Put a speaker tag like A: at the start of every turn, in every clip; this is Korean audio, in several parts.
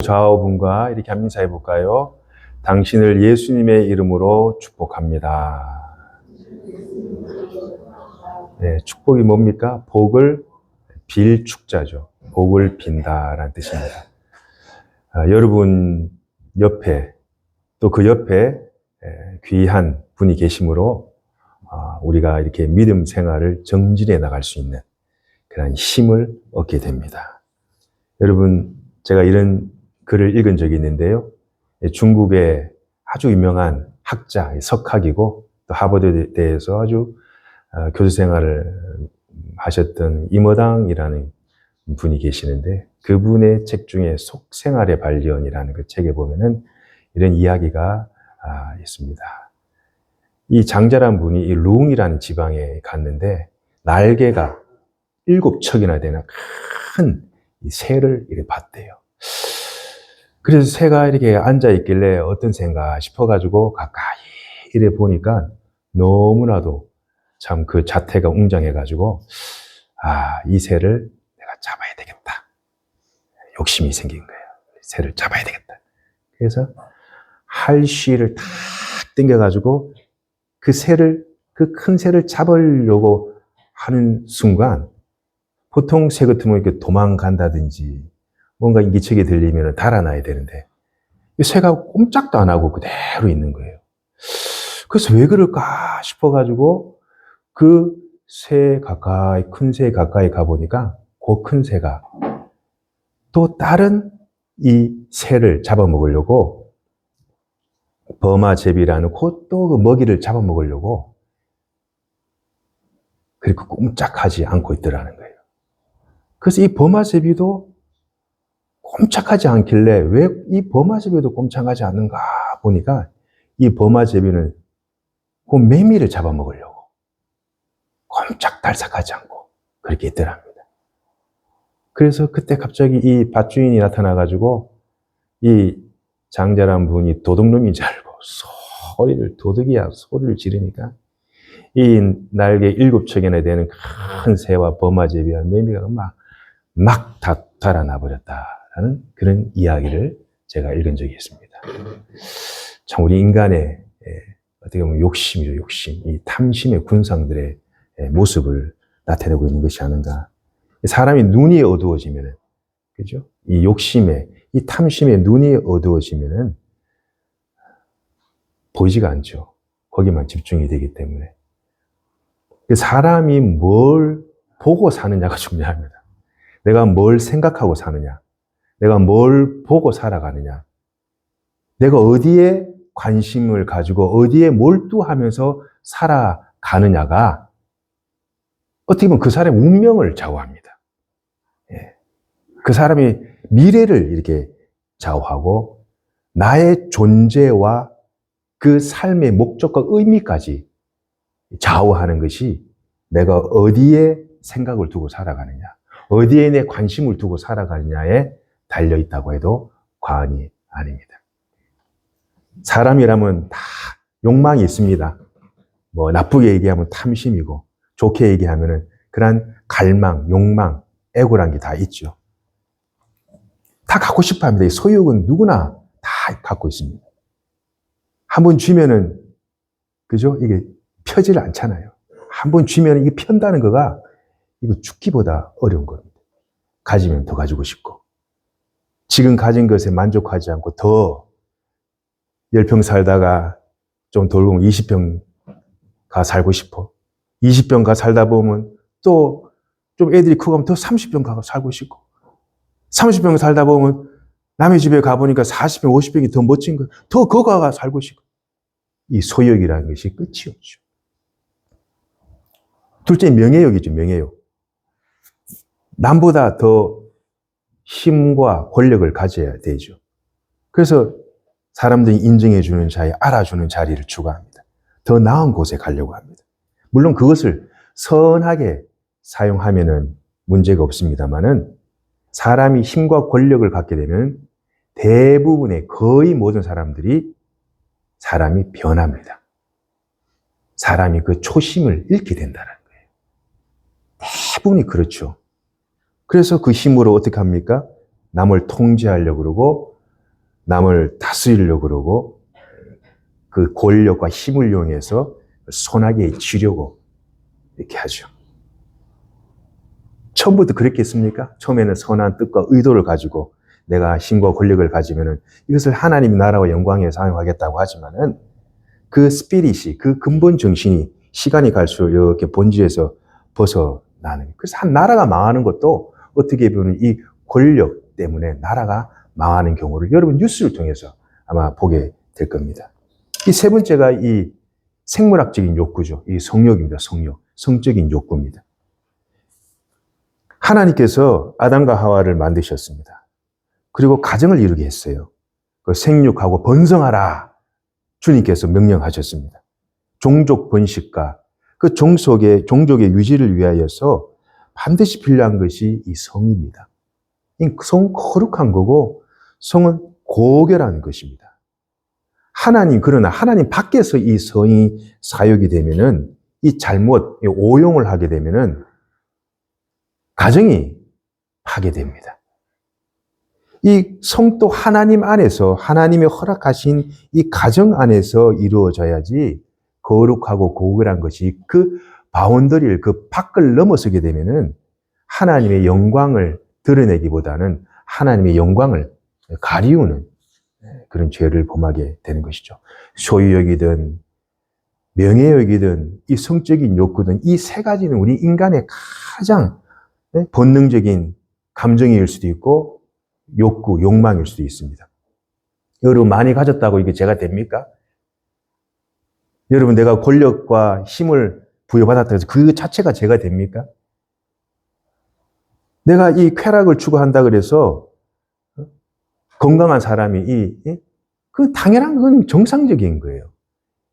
A: 좌우분과 이렇게 한번 인사해 볼까요? 당신을 예수님의 이름으로 축복합니다. 네, 축복이 뭡니까? 복을 빌 축자죠. 복을 빈다라는 뜻입니다. 여러분 옆에 또 그 옆에 귀한 분이 계심으로 우리가 이렇게 믿음 생활을 정진해 나갈 수 있는 그런 힘을 얻게 됩니다. 여러분, 제가 이런 글을 읽은 적이 있는데요. 중국의 아주 유명한 학자, 석학이고 또 하버드대에서 아주 교수 생활을 하셨던 임어당이라는 분이 계시는데, 그분의 책 중에 속생활의 발견이라는 그 책에 보면은 이런 이야기가 있습니다. 이 장자란 분이 이 룽이라는 지방에 갔는데 날개가 7척이나 되는 큰 새를 이렇게 봤대요. 그래서 새가 이렇게 앉아 있길래 어떤 새인가 싶어가지고 가까이 이래 보니까 너무나도 참 그 자태가 웅장해가지고 이 새를 내가 잡아야 되겠다. 욕심이 생긴 거예요. 새를 잡아야 되겠다. 그래서 할쉬를 탁 당겨가지고 그 큰 새를 잡으려고 하는 순간 보통 새 같으면 이렇게 도망간다든지 뭔가 인기척이 들리면 달아나야 되는데 이 새가 꼼짝도 안 하고 그대로 있는 거예요. 그래서 왜 그럴까 싶어가지고 그 새 가까이, 큰 새 가까이 가보니까 그 큰 새가 또 다른 이 새를 잡아먹으려고 버마제비라는 또 그 먹이를 잡아먹으려고 그렇게 꼼짝하지 않고 있더라는 거예요. 그래서 이 버마제비도 꼼짝하지 않길래 왜 이 버마제비도 꼼짝하지 않는가 보니까 이 버마제비는 그 매미를 잡아먹으려고 꼼짝달싹하지 않고 그렇게 있더랍니다. 그래서 그때 갑자기 이 밭주인이 나타나가지고 이 장자란 분이 도둑놈인 줄 알고 도둑이야 소리를 지르니까 이 날개 7척이나 되는 큰 새와 버마제비와 매미가 막 다 달아나 버렸다라는 그런 이야기를 제가 읽은 적이 있습니다. 참 우리 인간의 어떻게 보면 욕심이죠, 욕심. 이 탐심의 군상들의 모습을 나타내고 있는 것이 아닌가. 사람이 눈이 어두워지면은, 그죠? 이 욕심의, 이 탐심의 눈이 어두워지면은 보이지가 않죠. 거기만 집중이 되기 때문에. 사람이 뭘 보고 사느냐가 중요합니다. 내가 뭘 생각하고 사느냐, 내가 뭘 보고 살아가느냐, 내가 어디에 관심을 가지고 어디에 몰두하면서 살아가느냐가 어떻게 보면 그 사람의 운명을 좌우합니다. 그 사람이 미래를 이렇게 좌우하고 나의 존재와 그 삶의 목적과 의미까지 좌우하는 것이 내가 어디에 생각을 두고 살아가느냐, 어디에 내 관심을 두고 살아가느냐에 달려있다고 해도 과언이 아닙니다. 사람이라면 다 욕망이 있습니다. 뭐 나쁘게 얘기하면 탐심이고 좋게 얘기하면은 그런 갈망, 욕망, 애고란 게 다 있죠. 다 갖고 싶어 합니다. 이 소유욕은 누구나 다 갖고 있습니다. 한번 쥐면은, 그죠? 이게 펴질 않잖아요. 한번 쥐면 이게 편다는 거가 이거 죽기보다 어려운 겁니다. 가지면 더 가지고 싶고, 지금 가진 것에 만족하지 않고 더 10평 살다가 좀 돌고 20평 가 살고 싶어. 20평 가 살다 보면 또 좀 애들이 크고 하면 더 30평 가 살고 싶고, 30평 살다 보면 남의 집에 가보니까 40평, 50평이 더 멋진 거, 더 거기 가 살고 싶고. 이 소욕이라는 것이 끝이 없죠. 둘째, 명예욕이죠, 명예욕. 남보다 더 힘과 권력을 가져야 되죠. 그래서 사람들이 인정해주는 자리, 알아주는 자리를 추구합니다. 더 나은 곳에 가려고 합니다. 물론 그것을 선하게 사용하면은 문제가 없습니다만은 사람이 힘과 권력을 갖게 되면 대부분의 거의 모든 사람들이 사람이 변합니다. 사람이 그 초심을 잃게 된다는 거예요. 대부분이 그렇죠. 그래서 그 힘으로 어떻게 합니까? 남을 통제하려고 그러고 남을 다스리려고 그러고 그 권력과 힘을 이용해서 선하게 치려고 이렇게 하죠. 처음부터 그랬겠습니까? 처음에는 선한 뜻과 의도를 가지고 내가 힘과 권력을 가지면은 이것을 하나님 나라와 영광에 사용하겠다고 하지만은 그 스피릿이, 그 근본 정신이 시간이 갈수록 이렇게 본질에서 벗어나는. 그래서 한 나라가 망하는 것도 어떻게 보면 이 권력 때문에 나라가 망하는 경우를 여러분 뉴스를 통해서 아마 보게 될 겁니다. 이 세 번째가 이 생물학적인 욕구죠. 이 성욕입니다. 성욕. 성적인 욕구입니다. 하나님께서 아담과 하와를 만드셨습니다. 그리고 가정을 이루게 했어요. 그 생육하고 번성하라. 주님께서 명령하셨습니다. 종족 번식과 그 종족의 유지를 위하여서 반드시 필요한 것이 이 성입니다. 이 성은 거룩한 거고 성은 고결한 것입니다. 그러나 하나님 밖에서 이 성이 사역이 되면은 이 잘못, 오용을 하게 되면은 가정이 파괴됩니다. 이 성도 하나님 안에서 하나님이 허락하신 이 가정 안에서 이루어져야지 거룩하고 고결한 것이 그 바운더리를 그 밖을 넘어서게 되면은 하나님의 영광을 드러내기보다는 하나님의 영광을 가리우는 그런 죄를 범하게 되는 것이죠. 소유욕이든 명예욕이든 이 성적인 욕구든 이 세 가지는 우리 인간의 가장 본능적인 감정일 수도 있고 욕구, 욕망일 수도 있습니다. 여러분 많이 가졌다고 이게 죄가 됩니까? 여러분 내가 권력과 힘을 부여받았다고 해서 그 자체가 죄가 됩니까? 내가 이 쾌락을 추구한다 그래서 건강한 사람이 그 당연한 건 정상적인 거예요.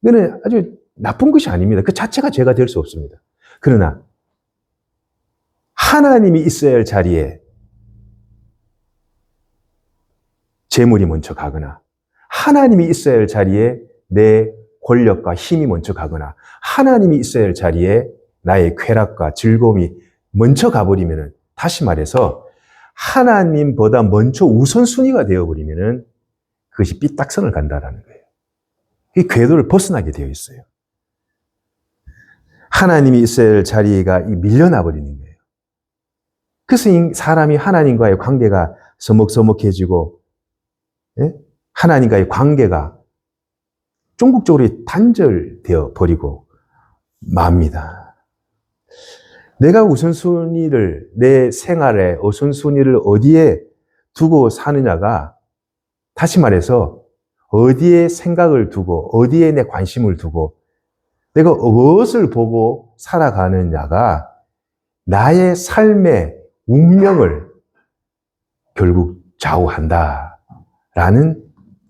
A: 이거는 아주 나쁜 것이 아닙니다. 그 자체가 죄가 될 수 없습니다. 그러나 하나님이 있어야 할 자리에 재물이 먼저 가거나 하나님이 있어야 할 자리에 내 권력과 힘이 먼저 가거나 하나님이 있어야 할 자리에 나의 쾌락과 즐거움이 먼저 가버리면 다시 말해서 하나님보다 먼저 우선순위가 되어버리면 그것이 삐딱선을 간다라는 거예요. 이 궤도를 벗어나게 되어 있어요. 하나님이 있어야 할 자리가 밀려나 버리는 거예요. 그래서 사람이 하나님과의 관계가 서먹서먹해지고 하나님과의 관계가 종국적으로 단절되어 버리고 맙니다. 내가 우선순위를 내 생활의 우선순위를 어디에 두고 사느냐가 다시 말해서 어디에 생각을 두고 어디에 내 관심을 두고 내가 무엇을 보고 살아가느냐가 나의 삶의 운명을 결국 좌우한다라는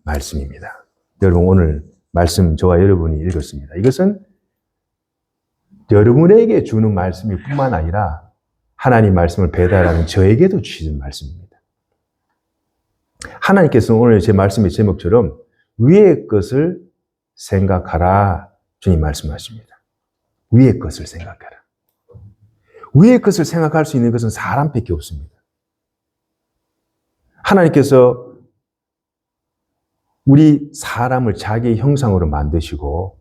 A: 말씀입니다. 여러분 오늘 말씀 저와 여러분이 읽었습니다. 이것은 여러분에게 주는 말씀일 뿐만 아니라 하나님 말씀을 배달하는 저에게도 주시는 말씀입니다. 하나님께서는 오늘 제 말씀의 제목처럼 위의 것을 생각하라 주님 말씀하십니다. 위의 것을 생각하라. 위의 것을 생각할 수 있는 것은 사람밖에 없습니다. 하나님께서 우리 사람을 자기의 형상으로 만드시고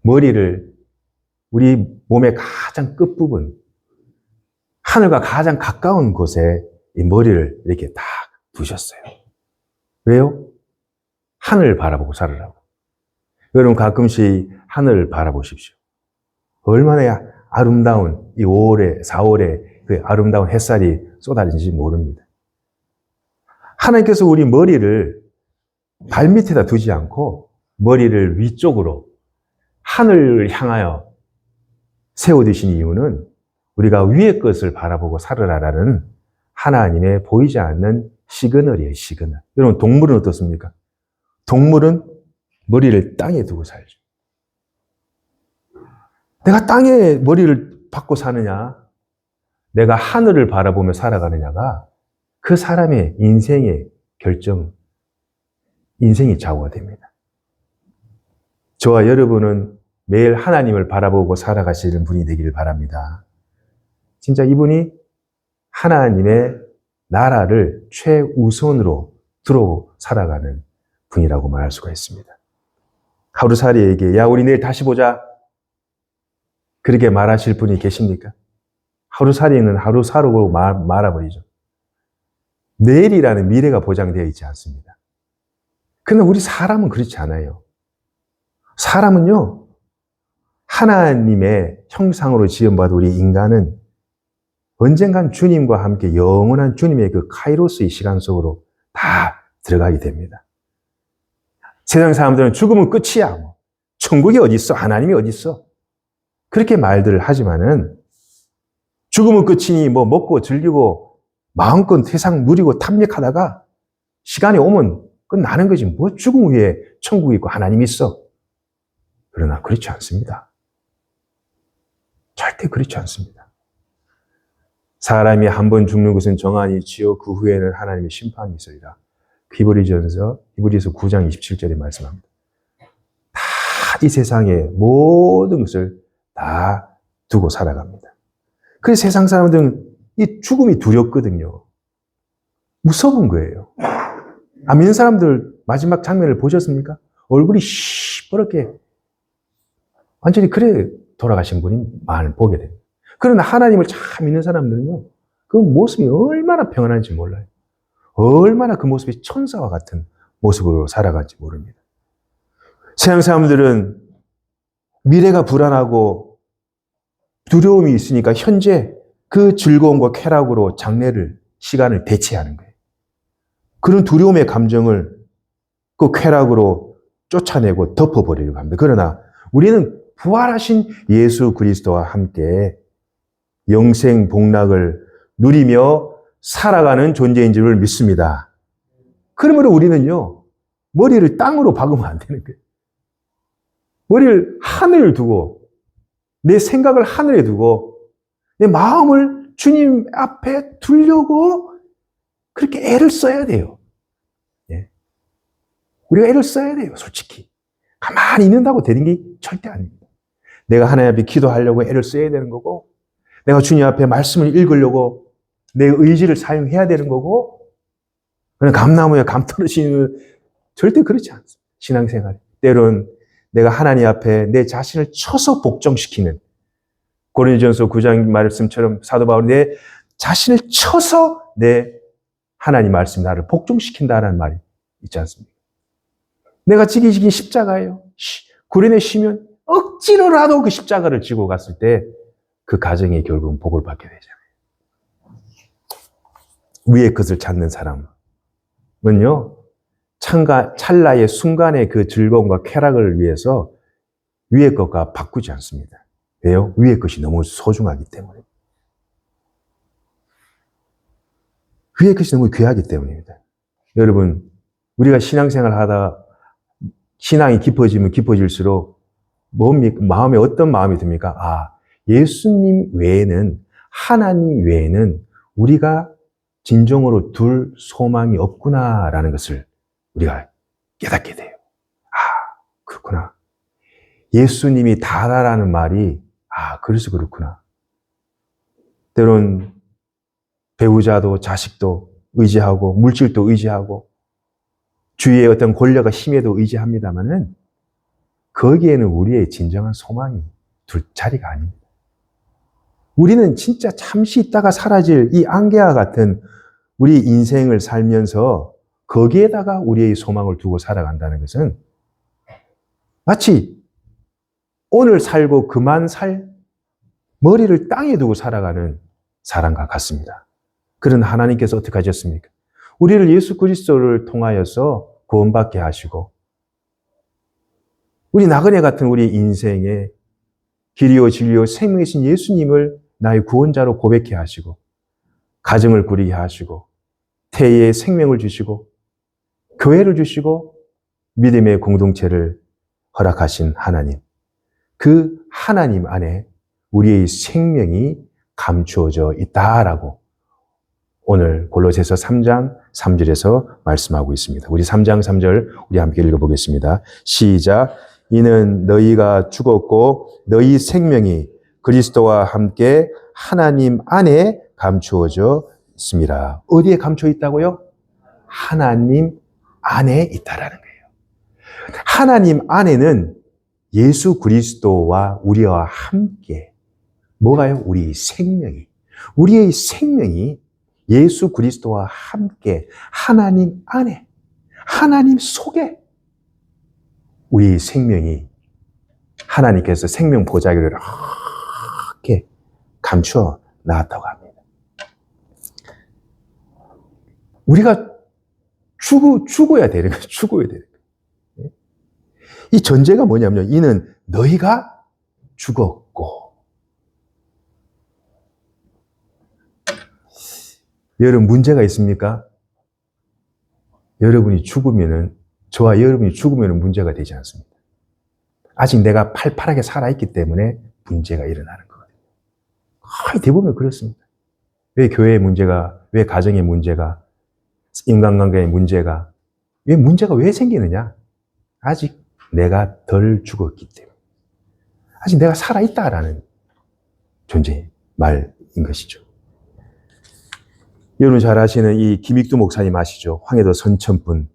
A: 머리를 우리 몸의 가장 끝부분, 하늘과 가장 가까운 곳에 이 머리를 이렇게 딱 두셨어요. 왜요? 하늘을 바라보고 살으라고. 여러분 가끔씩 하늘을 바라보십시오. 얼마나 아름다운 이 5월에, 4월에 그 아름다운 햇살이 쏟아지는지 모릅니다. 하나님께서 우리 머리를 발밑에다 두지 않고 머리를 위쪽으로 하늘을 향하여 세워두신 이유는 우리가 위의 것을 바라보고 살으라라는 하나님의 보이지 않는 시그널이에요, 시그널. 여러분, 동물은 어떻습니까? 동물은 머리를 땅에 두고 살죠. 내가 땅에 머리를 박고 사느냐, 내가 하늘을 바라보며 살아가느냐가 그 사람의 인생의 인생이 좌우가 됩니다. 저와 여러분은 매일 하나님을 바라보고 살아가시는 분이 되기를 바랍니다. 진짜 이분이 하나님의 나라를 최우선으로 들어 살아가는 분이라고 말할 수가 있습니다. 하루살이에게 야 우리 내일 다시 보자 그렇게 말하실 분이 계십니까? 하루살이는 하루살이로 말아버리죠. 내일이라는 미래가 보장되어 있지 않습니다. 그러나 우리 사람은 그렇지 않아요. 사람은요, 하나님의 형상으로 지음받은 우리 인간은 언젠간 주님과 함께 영원한 주님의 그 카이로스의 시간 속으로 다 들어가게 됩니다. 세상 사람들은 죽으면 끝이야. 천국이 어디 있어? 하나님이 어디 있어? 그렇게 말들을 하지만은 죽으면 끝이니 뭐 먹고 즐기고 마음껏 세상 누리고 탐닉하다가 시간이 오면 끝나는 거지. 뭐 죽음 후에 천국이 있고 하나님이 있어. 그러나 그렇지 않습니다. 절대 그렇지 않습니다. 사람이 한 번 죽는 것은 정한이 있지요. 그 후에는 하나님의 심판이 있으리라. 히브리서 9장 27절에 말씀합니다. 다 이 세상의 모든 것을 다 두고 살아갑니다. 그래서 세상 사람들은 이 죽음이 두렵거든요. 무서운 거예요. 안 믿는 사람들 마지막 장면을 보셨습니까? 얼굴이 시퍼렇게 완전히 그래 돌아가신 분이 많이 보게 됩니다. 그러나 하나님을 참 믿는 사람들은요, 그 모습이 얼마나 평안한지 몰라요. 얼마나 그 모습이 천사와 같은 모습으로 살아갈지 모릅니다. 세상 사람들은 미래가 불안하고 두려움이 있으니까 현재 그 즐거움과 쾌락으로 시간을 대체하는 거예요. 그런 두려움의 감정을 그 쾌락으로 쫓아내고 덮어버리려고 합니다. 그러나 우리는 부활하신 예수 그리스도와 함께 영생 복락을 누리며 살아가는 존재인 줄을 믿습니다. 그러므로 우리는요, 머리를 땅으로 박으면 안 되는 거예요. 머리를 하늘을 두고, 내 생각을 하늘에 두고, 내 마음을 주님 앞에 두려고 그렇게 애를 써야 돼요. 예. 우리가 애를 써야 돼요, 솔직히. 가만히 있는다고 되는 게 절대 아닙니다. 내가 하나님 앞에 기도하려고 애를 써야 되는 거고, 내가 주님 앞에 말씀을 읽으려고 내 의지를 사용해야 되는 거고, 그냥 감나무에 감 떨어지는, 절대 그렇지 않습니다. 신앙생활. 때론 내가 하나님 앞에 내 자신을 쳐서 복종시키는, 고린도전서 9장 말씀처럼 사도 바울이 내 자신을 쳐서 내 하나님 말씀 나를 복종시킨다라는 말이 있지 않습니까? 내가 지긴 십자가예요. 구련에 쉬면 억지로라도 그 십자가를 지고 갔을 때 그 가정이 결국은 복을 받게 되잖아요. 위의 것을 찾는 사람은요, 찰나의 순간의 그 즐거움과 쾌락을 위해서 위의 것과 바꾸지 않습니다. 왜요? 위의 것이 너무 소중하기 때문에. 위의 것이 너무 귀하기 때문입니다. 여러분, 우리가 신앙생활을 하다 신앙이 깊어지면 깊어질수록 뭡니까? 마음에 어떤 마음이 듭니까? 아, 예수님 외에는, 하나님 외에는 우리가 진정으로 둘 소망이 없구나라는 것을 우리가 깨닫게 돼요. 아, 그렇구나. 예수님이 다라는 말이, 아, 그래서 그렇구나. 때론 배우자도 자식도 의지하고 물질도 의지하고 주위의 어떤 권력과 힘에도 의지합니다만은 거기에는 우리의 진정한 소망이 둘 자리가 아닙니다. 우리는 진짜 잠시 있다가 사라질 이 안개와 같은 우리 인생을 살면서 거기에다가 우리의 소망을 두고 살아간다는 것은 마치 오늘 살고 그만 살 머리를 땅에 두고 살아가는 사람과 같습니다. 그런 하나님께서 어떻게 하셨습니까? 우리를 예수 그리스도를 통하여서 구원받게 하시고 우리 나그네 같은 우리 인생에 길이요 진리요 생명이신 예수님을 나의 구원자로 고백해 하시고 가정을 꾸리게 하시고 태의 생명을 주시고 교회를 주시고 믿음의 공동체를 허락하신 하나님, 그 하나님 안에 우리의 생명이 감추어져 있다라고 오늘 골로새서 3장 3절에서 말씀하고 있습니다. 우리 3장 3절 우리 함께 읽어보겠습니다. 시작. 이는 너희가 죽었고 너희 생명이 그리스도와 함께 하나님 안에 감추어져 있습니다. 어디에 감추어 있다고요? 하나님 안에 있다라는 거예요. 하나님 안에는 예수 그리스도와 우리와 함께 뭐가요? 우리의 생명이 예수 그리스도와 함께 하나님 안에, 하나님 속에 우리의 생명이 하나님께서 생명 보자기를 이렇게 감추어 놨다고 합니다. 우리가 죽어야 되는 거예요. 죽어야 되는 거예요. 이 전제가 뭐냐면요. 이는 너희가 죽었고. 여러분 문제가 있습니까? 여러분이 죽으면은, 저와 여러분이 죽으면은 문제가 되지 않습니다. 아직 내가 팔팔하게 살아있기 때문에 문제가 일어나는 거거든요. 거의 대부분 그렇습니다. 왜 교회의 문제가, 왜 가정의 문제가, 인간관계의 문제가, 문제가 왜 생기느냐? 아직 내가 덜 죽었기 때문에. 아직 내가 살아있다라는 존재의 말인 것이죠. 여러분 잘 아시는 이 김익두 목사님 아시죠? 황해도 선천분.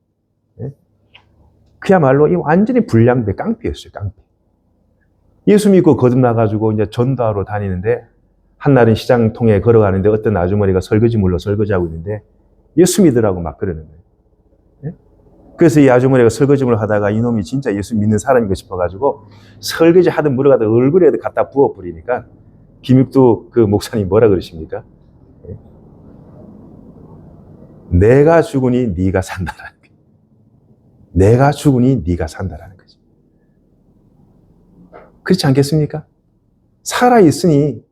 A: 그야말로 이 완전히 불량배 깡패였어요, 깡패. 예수 믿고 거듭나가지고 이제 전도하러 다니는데, 한날은 시장 통에 걸어가는데 어떤 아주머니가 설거지물로 설거지하고 있는데, 예수 믿으라고 막 그러는 거예요. 그래서 이 아주머니가 설거지물을 하다가 이놈이 진짜 예수 믿는 사람인가 싶어가지고, 설거지 하던 물을 갖다 얼굴에 갖다 부어버리니까, 김익두 그 목사님 뭐라 그러십니까? 내가 죽으니 네가 산다라는 거예요. 내가 죽으니 네가 산다라는 거죠. 그렇지 않겠습니까? 살아있으니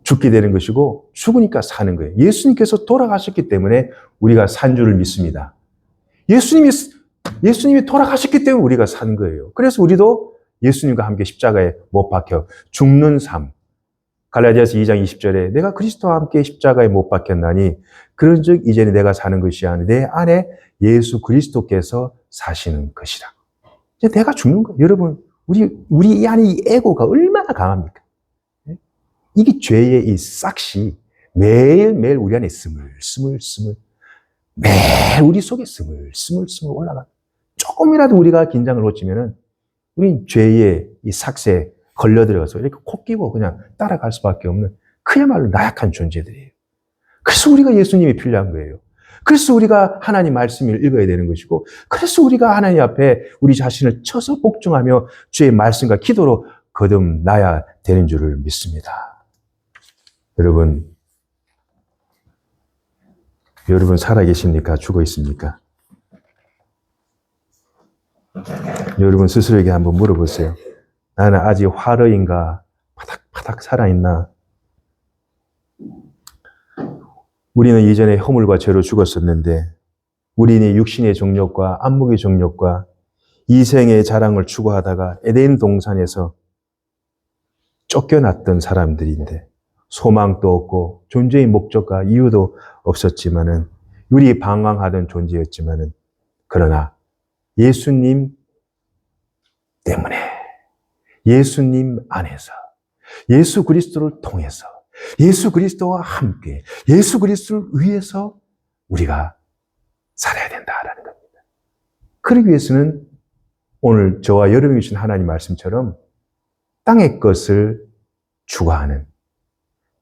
A: 죽게 되는 것이고 죽으니까 사는 거예요. 예수님께서 돌아가셨기 때문에 우리가 산 줄을 믿습니다. 예수님이 돌아가셨기 때문에 우리가 산 거예요. 그래서 우리도 예수님과 함께 십자가에 못 박혀 죽는 삶. 갈라디아서 2장 20절에 내가 그리스도와 함께 십자가에 못 박혔나니 그런즉 이제는 내가 사는 것이 아니라 내 안에 예수 그리스도께서 사시는 것이라. 이제 내가 죽는 거예요. 여러분, 우리 이 안에 이 에고가 얼마나 강합니까? 이게 죄의 이 싹시 매일매일 우리 안에 스물스물 매일 우리 속에 스물스물 올라가. 조금이라도 우리가 긴장을 놓치면은 우린 죄의 이 삭스에 걸려들어서 이렇게 코 끼고 그냥 따라갈 수밖에 없는 그야말로 나약한 존재들이에요. 그래서 우리가 예수님이 필요한 거예요. 그래서 우리가 하나님 말씀을 읽어야 되는 것이고, 그래서 우리가 하나님 앞에 우리 자신을 쳐서 복종하며 주의 말씀과 기도로 거듭나야 되는 줄을 믿습니다. 여러분 살아계십니까? 죽어 있습니까? 여러분 스스로에게 한번 물어보세요. 나는 아직 활어인가? 파닥파닥 살아있나? 우리는 이전에 허물과 죄로 죽었었는데 우리는 육신의 정욕과 안목의 정욕과 이생의 자랑을 추구하다가 에덴 동산에서 쫓겨났던 사람들인데 소망도 없고 존재의 목적과 이유도 없었지만은 우리 방황하던 존재였지만은 그러나 예수님 때문에 예수님 안에서 예수 그리스도를 통해서 예수 그리스도와 함께 예수 그리스도를 위해서 우리가 살아야 된다라는 겁니다. 그러기 위해서는 오늘 저와 여러분이 주신 하나님 말씀처럼 땅의 것을 추구하는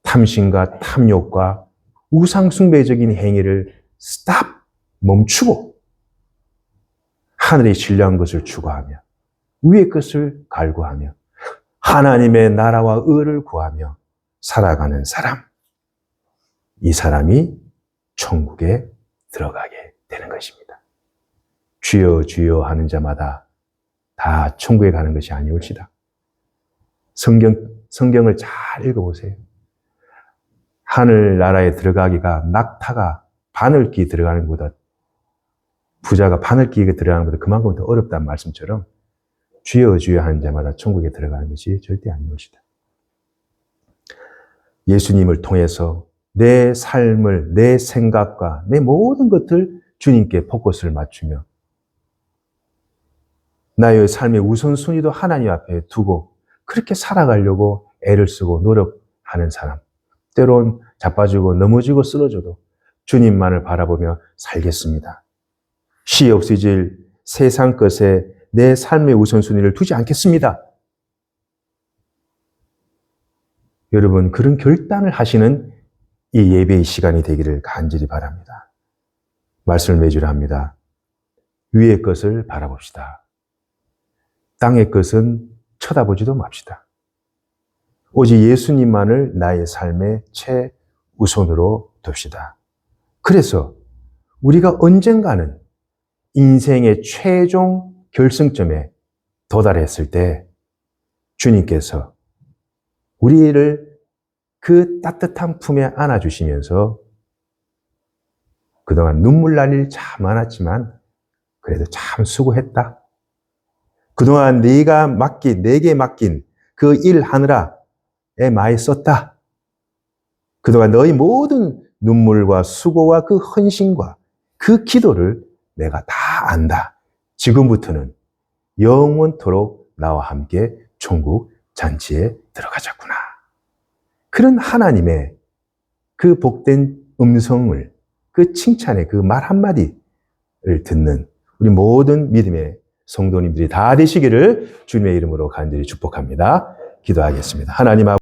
A: 탐심과 탐욕과 우상숭배적인 행위를 멈추고 하늘의 신령한 것을 추구하며 위의 것을 갈구하며 하나님의 나라와 의를 구하며 살아가는 사람, 이 사람이 천국에 들어가게 되는 것입니다. 주여 주여 하는 자마다 다 천국에 가는 것이 아니올시다. 성경을 잘 읽어보세요. 하늘나라에 들어가기가 낙타가 바늘기 들어가는 것보다 부자가 바늘기에 들어가는 것보다 그만큼 더 어렵다는 말씀처럼 주여 주여 하는 자마다 천국에 들어가는 것이 절대 아니올시다. 예수님을 통해서 내 삶을, 내 생각과 내 모든 것들 주님께 포커스를 맞추며 나의 삶의 우선순위도 하나님 앞에 두고 그렇게 살아가려고 애를 쓰고 노력하는 사람, 때론 자빠지고 넘어지고 쓰러져도 주님만을 바라보며 살겠습니다. 시 없어질 세상 것에 내 삶의 우선순위를 두지 않겠습니다. 여러분, 그런 결단을 하시는 이 예배의 시간이 되기를 간절히 바랍니다. 말씀을 맺으려 합니다. 위의 것을 바라봅시다. 땅의 것은 쳐다보지도 맙시다. 오직 예수님만을 나의 삶의 최우선으로 둡시다. 그래서 우리가 언젠가는 인생의 최종 결승점에 도달했을 때 주님께서 우리를 그 따뜻한 품에 안아주시면서 그동안 눈물 날 일 참 많았지만 그래도 참 수고했다. 그동안 내게 맡긴 그 일 하느라 많이 썼다. 그동안 너희 모든 눈물과 수고와 그 헌신과 그 기도를 내가 다 안다. 지금부터는 영원토록 나와 함께 천국 잔치에 들어가자꾸나. 그런 하나님의 그 복된 음성을, 그 칭찬의 그 말 한마디를 듣는 우리 모든 믿음의 성도님들이 다 되시기를 주님의 이름으로 간절히 축복합니다. 기도하겠습니다. 하나님 아버지,